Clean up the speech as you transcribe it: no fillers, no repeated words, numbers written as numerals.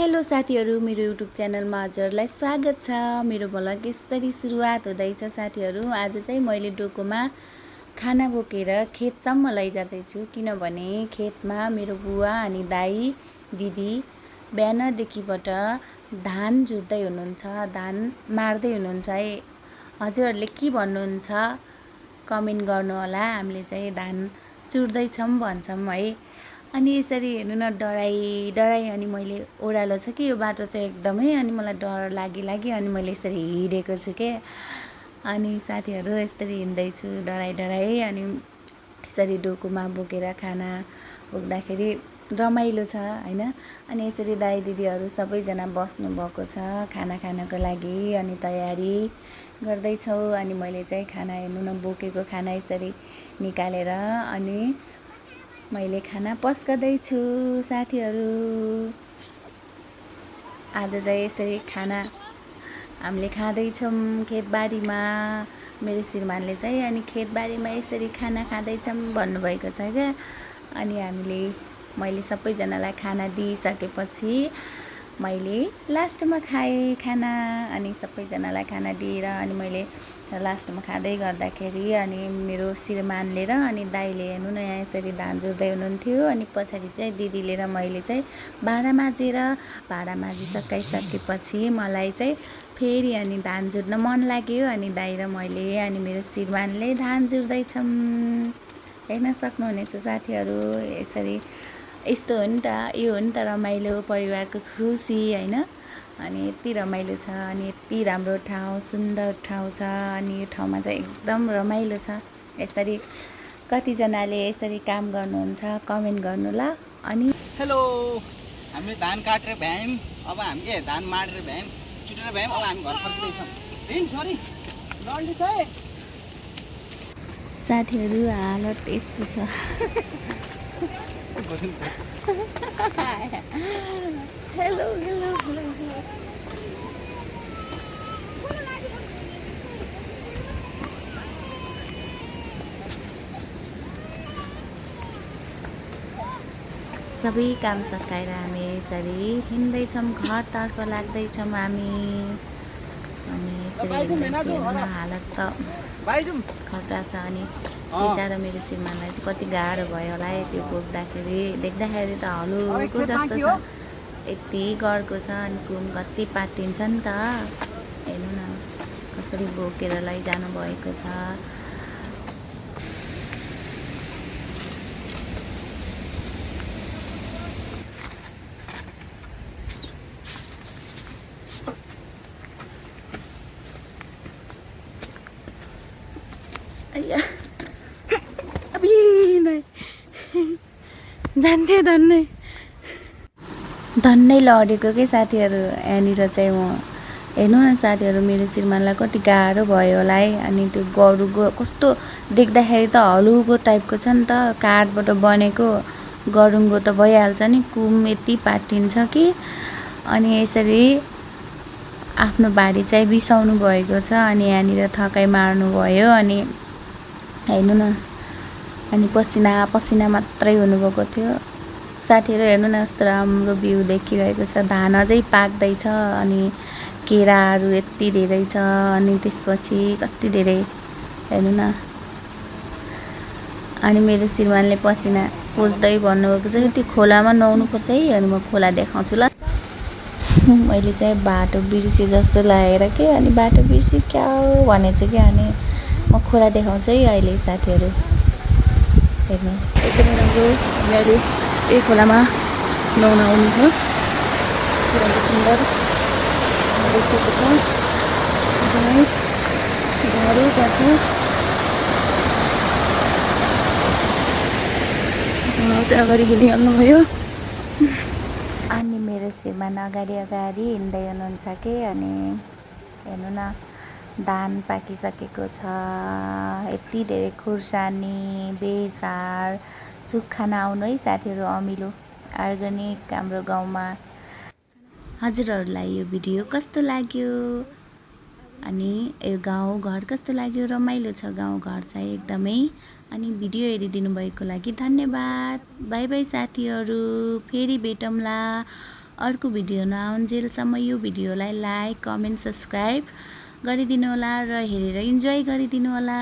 Hello साथीहरू, मेरो YouTube च्यानलमा हजुरलाई स्वागत छ। मेरो भ्लग यसरी सुरुवात हुँदैछ साथीहरू। आज चाहिँ मैले डोकोमा खाना बोकेर खेतसम्म लैजाँदैछु, किनभने खेतमा मेरो बुवा अनि दाई दिदी बिहानदेखिबाट धान झुर्दै हुनुहुन्छ, धान मार्दै हुनुहुन्छ है। हजुरहरूले के भन्नुहुन्छ कमेन्ट गर्नु होला। हामीले चाहिँ धान चुर्दैछौँ भन्छौँ है। अनि यसरी हेर्नु न, डराई अनि मैले ओह्रालो छ कि यो बाटो चाहिँ एकदमै, अनि मलाई डर लागि अनि मैले यसरी हिँडेको छु के। अनि साथीहरू यसरी हिँड्दैछु डराई अनि यसरी डोकोमा बोकेर खाना बोक्दाखेरि रमाइलो छ हैन। अनि यसरी दाइ दिदीहरू सबैजना बस्नु भएको छ खाना खानको लागि, अनि तयारी गर्दैछौँ। अनि मैले चाहिँ खाना हेर्नु न, बोकेको खाना यसरी निकालेर अनि मैले खाना पस्कदैछु साथीहरू। आज चाहिँ यसरी खाना हामीले खाँदैछौँ खेतबारीमा। मेरो श्रीमानले चाहिँ अनि खेतबारीमा यसरी खाना खाँदैछौँ भन्नुभएको छ क्या। अनि मैले सबैजनालाई खाना दिइसकेपछि मैले लास्टमा खाएँ खाना। अनि सबैजनालाई खाना दिएर अनि मैले लास्टमा खाँदै गर्दाखेरि अनि मेरो श्रीमानले र अनि दाइले हेर्नु न यहाँ यसरी धान झुर्दै हुनुहुन्थ्यो। अनि पछाडि चाहिँ दिदीले र मैले चाहिँ भाँडा माजिसकेपछि मलाई चाहिँ फेरि अनि धान झुर्न मन लाग्यो। अनि दाइ र मैले अनि मेरो श्रीमानले धान झुर्दैछौँ, हेर्न सक्नुहुनेछ साथीहरू। यसरी यस्तो हो नि त, यो हो नि त रमाइलो परिवारको खुसी हैन। अनि यति रमाइलो छ, अनि यति राम्रो ठाउँ, सुन्दर ठाउँ छ। अनि यो ठाउँमा चाहिँ एकदम रमाइलो छ। यसरी कतिजनाले यसरी काम गर्नुहुन्छ कमेन्ट गर्नु ल। अनि हेलो, हामीले धान काटेर भ्यायौँ, अब हामीले धान माडेर भ्यायौँ, चुटेर भ्यायौँ। अब हामी घर फर्किँदैछौँ। साथीहरू हालत यस्तो छ। हेलो सबै काम सकाएर हामी यसरी हिँड्दैछौँ, घरतर्फ लाग्दैछौँ हामी। अनि यसरी हिँड्दैछु, हेर्नु न हालत त खतरा छ। अनि बिचारा मेरो श्रीमानलाई चाहिँ कति गाह्रो भयो होला है त्यो बोक्दाखेरि। देख्दाखेरि त हलुको जस्तो छ, यति गरको छ। अनि कुम कति पाटिन्छ नि त, हेर्नु न कसरी बोकेर लैजानु भएको छ। जान्थ्यो धन्नै लडेको के साथीहरू। यहाँनिर चाहिँ म हेर्नु न साथीहरू, मेरो श्रीमानलाई कति गाह्रो भयो होला है। अनि त्यो गरुको कस्तो देख्दाखेरि त हलुको टाइपको छ नि त, काठबाट बनेको गरुङ्गो त भइहाल्छ नि, कुम यति पाटिन्छ कि। अनि यसरी आफ्नो बारी चाहिँ बिसाउनु भएको छ। अनि यहाँनिर थकाइ मार्नु भयो। अनि हेर्नु न, अनि पसिना मात्रै हुनुभएको थियो साथीहरू। हेर्नु न यस्तो राम्रो भ्यू देखिरहेको छ। धान अझै पाक्दैछ, अनि केराहरू यति धेरै छ। अनि त्यसपछि कति धेरै हेर्नु न। अनि मेरो श्रीमानले पसिना पोच्दै भन्नुभएको छ कि त्यो खोलामा नुहाउनुपर्छ है। अनि म खोला देखाउँछु ल। मैले चाहिँ बाटो बिर्सेँ जस्तो लागेर के, अनि बाटो बिर्सेँ क्या हो भनेछु कि। अनि म खोला देखाउँछु है अहिले साथीहरू। हेर्नु एकदमै राम्रो। अनि अहिले यही खोलामा नुहाउन आउनु थियो, सुन्दर देखिएको छ। एकदमै घरैका छ, चाहिँ अगाडि हिँडिहाल्नुभयो। अनि मेरो श्रीमान अगाडि हिँड्दै हुनुहुन्छ कि। अनि हेर्नु न धान पाकिसकेको छ, यति धेरै खुर्सानी, बेसार, खाना आउनु है साथीहरू। अमिलो अर्ग्यानिक हाम्रो गाउँमा। हजुरहरूलाई यो भिडियो कस्तो लाग्यो, अनि यो गाउँघर कस्तो लाग्यो? रमाइलो छ गाउँघर चाहिँ एकदमै। अनि भिडियो हेरिदिनु भएको लागि धन्यवाद। बाई बाई साथीहरू, फेरि भेटौँला अर्को भिडियो नआउन्जेलसम्म यो भिडियोलाई लाइक कमेन्ट सब्सक्राइब गरिदिनु होला र हेरेर इन्जोय गरिदिनु होला।